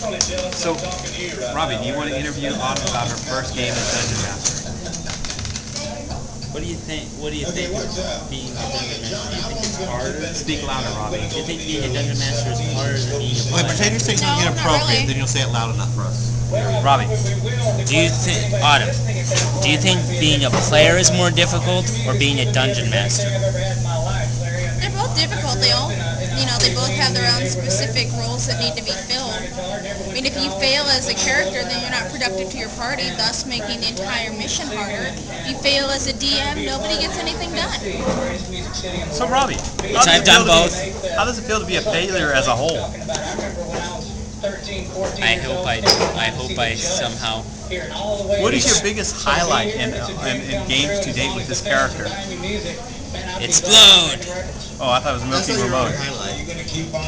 So, Robbie, do you want to interview Autumn about her first game as Dungeon Master? What do you think? What do you think of being a dungeon master? Do you think it's harder? Speak louder, Robbie. Do you think being a dungeon master is harder than being a Wait, player? pretend you're saying something inappropriate, then you'll say it loud enough for us. Robbie. Do you think, Autumn? Do you think being a player is more difficult or being a dungeon master? They're both difficult. They both have their own specific roles that need to be filled. I mean, if you fail as a character, then you're not productive to your party, thus making the entire mission harder. If you fail as a DM, nobody gets anything done. So, Robbie, Which I've done both. How does it feel to be a failure as a whole? I hope I somehow. What is your biggest highlight in games to date with this character? Explode! Oh, I thought it was That's milking not your Ramon. own highlight.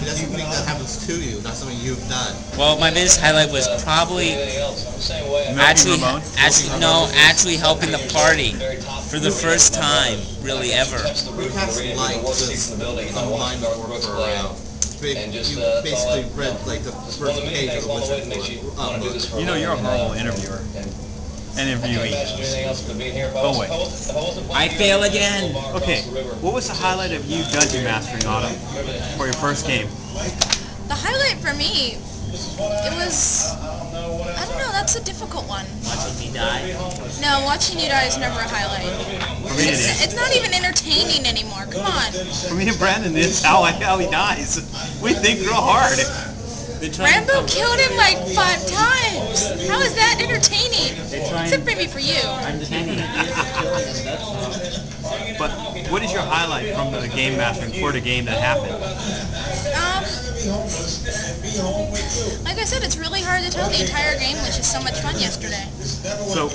That's something that happens to you, not something you've done. Well, my biggest highlight was probably Milking Ramon? actually helping the party for the first time, really ever. You have liked this online work for you basically read like the first page of the Wizard book. You know, you're a horrible interviewer. And interviewee. Oh, wait. I fail again. Okay, what was the highlight of you dungeon mastering, Autumn, for your first game? The highlight for me, it was, I don't know, that's a difficult one. Watching me die. No, watching you die is never a highlight. For me, it is. It's not even entertaining anymore. Come on. For me and Brandon, it's how he dies. We think real hard. Rambo killed him like 5 times. How is that entertaining? Except maybe for you. But what is your highlight from the game mastering for the game that happened? Like I said, it's really hard to tell. The entire game was just so much fun yesterday. So,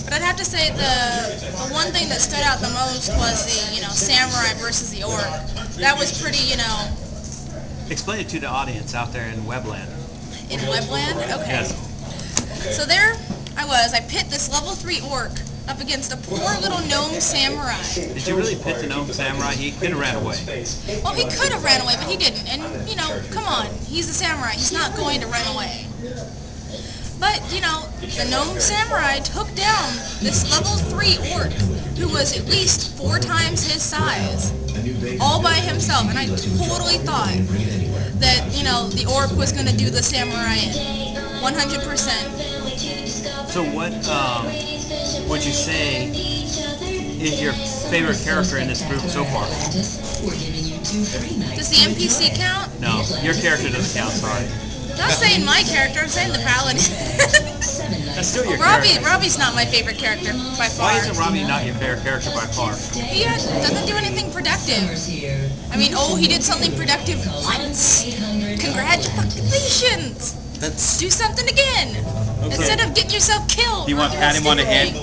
But I'd have to say the one thing that stood out the most was the, samurai versus the orc. That was pretty, explain it to the audience out there in Webland. In Webland? Okay. Yes. So there I pit this level 3 orc up against a poor little gnome samurai. Did you really pit the gnome samurai? He could have ran away. Well, he could have ran away, but he didn't. And, come on, he's a samurai. He's not going to run away. But, the gnome samurai took down this level 3 orc who was at least 4 times his size, all by himself. And I totally thought that, the orc was going to do the samurai in. 100%. So what would you say is your favorite character in this group so far? Does the NPC count? No, your character doesn't count, sorry. I'm not saying my character, I'm saying the paladin. That's still your character. Robbie's not my favorite character, by far. Why isn't Robbie not your favorite character by far? He doesn't do anything productive. I mean, he did something productive once. Congratulations! Do something again! Okay. Instead of getting yourself killed. Do you want to pat him on the head?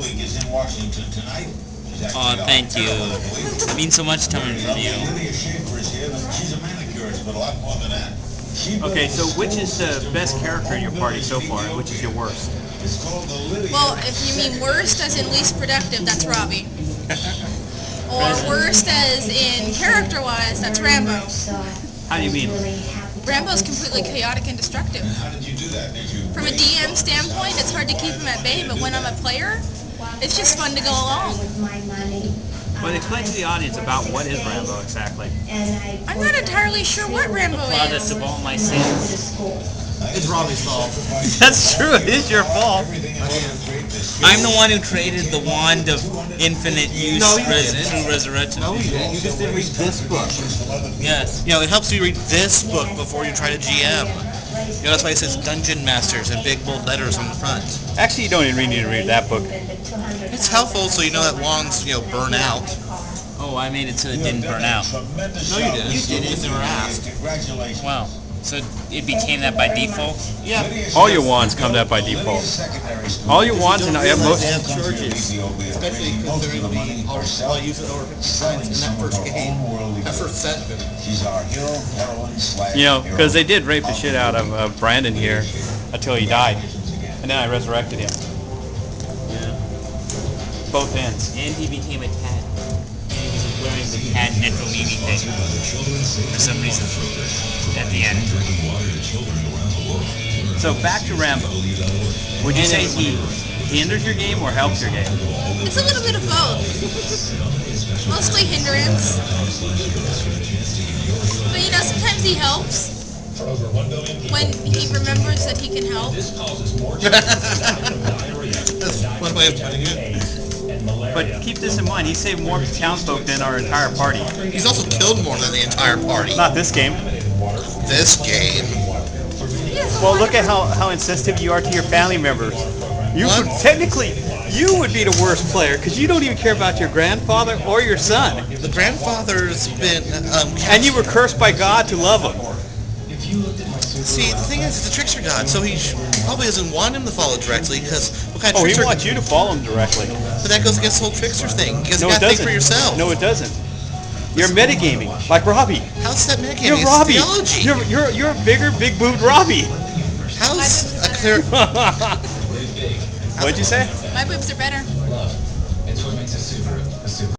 Oh, thank you. It means so much coming from you. Okay, so which is the best character in your party so far, and which is your worst? Well, if you mean worst as in least productive, that's Robbie. Or worst as in character-wise, that's Rambo. How do you mean? Rambo's completely chaotic and destructive. From a DM standpoint, it's hard to keep him at bay, but when I'm a player, it's just fun to go along. Well, explain to the audience about what is Rambo exactly. I'm not entirely sure what Rambo Products is. of all my sins. It's Robbie's fault. That's true, it is your fault. I'm the one who created the wand of infinite use through resurrection. No, you didn't. You just didn't read this book. Yes. It helps you read this book before you try to GM. That's why it says Dungeon Masters in big bold letters on the front. Actually, you don't even need to read that book. It's helpful so you know that wands, burn out. Oh, I made it so it didn't burn out. No, you didn't. You didn't. You never asked. Wow. So it became that by default? Yeah. All your wands come that by default. All your wands and most charges, especially considering I'll use it over 50 times in that first game, that first session. because they did rape the shit out of Brandon here until he died, and then I resurrected him. Yeah. Both ends. And he became a cat. And he was wearing the cat necromini thing for some reason at the end. So back to Rambo. Would you say he hinders your game or helps your game? It's a little bit of both. Mostly hindrance. But you know, sometimes he helps. When he remembers that he can help. That's one way of putting it. But keep this in mind, he saved more townsfolk than our entire party. He's also killed more than the entire party. Not this game. This game. Well, look at how insensitive you are to your family members. You What? technically, you would be the worst player because you don't even care about your grandfather or your son. The grandfather's been And you were cursed by God to love him. See, the thing is, he's a trickster god, so he probably doesn't want him to follow directly, because what kind of Oh, he trickster... wants you to follow him directly. But that goes against the whole trickster thing, because No, you it gotta think doesn't. for yourself. No, it doesn't. You're metagaming, like Robbie. How's that metagaming? You're It's Robbie. theology. You're a bigger, big-boobed Robbie. How's a clear... What'd you say? My boobs are better.